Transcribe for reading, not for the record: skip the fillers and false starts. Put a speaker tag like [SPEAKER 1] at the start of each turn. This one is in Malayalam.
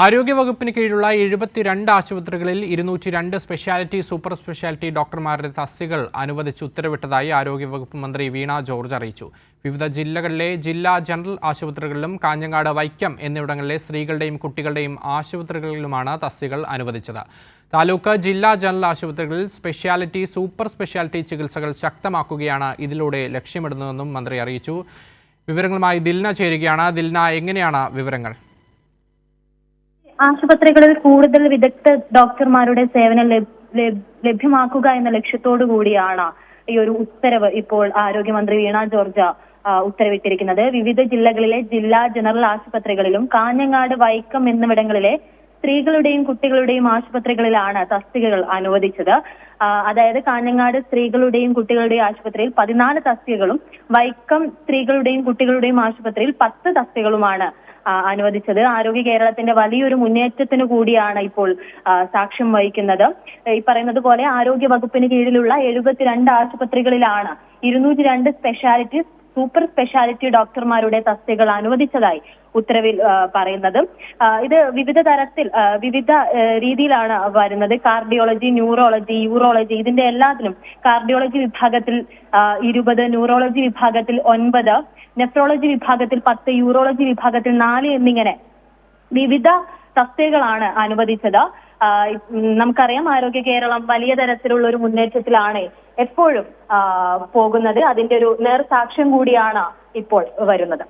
[SPEAKER 1] ആരോഗ്യവകുപ്പിന് കീഴിലുള്ള 72 ആശുപത്രികളിൽ 202 സ്പെഷ്യാലിറ്റി, സൂപ്പർ സ്പെഷ്യാലിറ്റി ഡോക്ടർമാരുടെ തസ്തികകൾ അനുവദിച്ച് ഉത്തരവിട്ടതായി ആരോഗ്യവകുപ്പ് മന്ത്രി വീണ ജോർജ് അറിയിച്ചു. വിവിധ ജില്ലകളിലെ ജില്ലാ ജനറൽ ആശുപത്രികളിലും കാഞ്ഞങ്ങാട്, വൈക്കം എന്നിവിടങ്ങളിലെ സ്ത്രീകളുടെയും കുട്ടികളുടെയും ആശുപത്രികളിലുമാണ് തസ്തികകൾ അനുവദിച്ചത്. താലൂക്ക്, ജില്ലാ ജനറൽ ആശുപത്രികളിൽ സ്പെഷ്യാലിറ്റി, സൂപ്പർ സ്പെഷ്യാലിറ്റി ചികിത്സകൾ ശക്തമാക്കുകയാണ് ഇതിലൂടെ ലക്ഷ്യമിടുന്നതെന്നും മന്ത്രി അറിയിച്ചു. വിവരങ്ങളുമായി ദിൽന ചേരുകയാണ്. ദിൽന, എങ്ങനെയാണ് വിവരങ്ങൾ?
[SPEAKER 2] ആശുപത്രികളിൽ കൂടുതൽ വിദഗ്ധ ഡോക്ടർമാരുടെ സേവനം ലഭ്യമാക്കുക എന്ന ലക്ഷ്യത്തോടു കൂടിയാണ് ഈ ഒരു ഉത്തരവ് ഇപ്പോൾ ആരോഗ്യമന്ത്രി വീണ ജോർജ് ഉത്തരവിട്ടിരിക്കുന്നത്. വിവിധ ജില്ലകളിലെ ജില്ലാ ജനറൽ ആശുപത്രികളിലും കാഞ്ഞങ്ങാട്, വൈക്കം എന്നിവിടങ്ങളിലെ സ്ത്രീകളുടെയും കുട്ടികളുടെയും ആശുപത്രികളിലാണ് തസ്തികകൾ അനുവദിച്ചത്. അതായത് കാഞ്ഞങ്ങാട് സ്ത്രീകളുടെയും കുട്ടികളുടെയും ആശുപത്രിയിൽ 14 തസ്തികകളും വൈക്കം സ്ത്രീകളുടെയും കുട്ടികളുടെയും ആശുപത്രിയിൽ 10 തസ്തികകളുമാണ് അനുവദിച്ചത്. ആരോഗ്യ കേരളത്തിന്റെ വലിയൊരു മുന്നേറ്റത്തിന് കൂടിയാണ് ഇപ്പോൾ സാക്ഷ്യം വഹിക്കുന്നത്. ഈ പറയുന്നത് പോലെ ആരോഗ്യ വകുപ്പിന് കീഴിലുള്ള 72 ആശുപത്രികളിലാണ് 202 സ്പെഷ്യാലിറ്റി, സൂപ്പർ സ്പെഷ്യാലിറ്റി ഡോക്ടർമാരുടെ തസ്തികകൾ അനുവദിച്ചതായി ഉത്തരവിൽ പറയുന്നത്. ഇത് വിവിധ തരത്തിൽ വിവിധ രീതിയിലാണ് വരുന്നത്. കാർഡിയോളജി, ന്യൂറോളജി, യൂറോളജി, ഇതിന്റെ എല്ലാത്തിനും കാർഡിയോളജി വിഭാഗത്തിൽ 20, ന്യൂറോളജി വിഭാഗത്തിൽ 9, നെഫ്രോളജി വിഭാഗത്തിൽ 10, യൂറോളജി വിഭാഗത്തിൽ 4 എന്നിങ്ങനെ വിവിധ തസ്തികകളാണ് അനുവദിച്ചത്. നമുക്കറിയാം, ആരോഗ്യ കേരളം വലിയ തരത്തിലുള്ള ഒരു മുന്നേറ്റത്തിലാണ് എപ്പോഴും പോകുന്നത്. അതിന്റെ ഒരു നേർസാക്ഷ്യം കൂടിയാണ് ഇപ്പോൾ വരുന്നത്.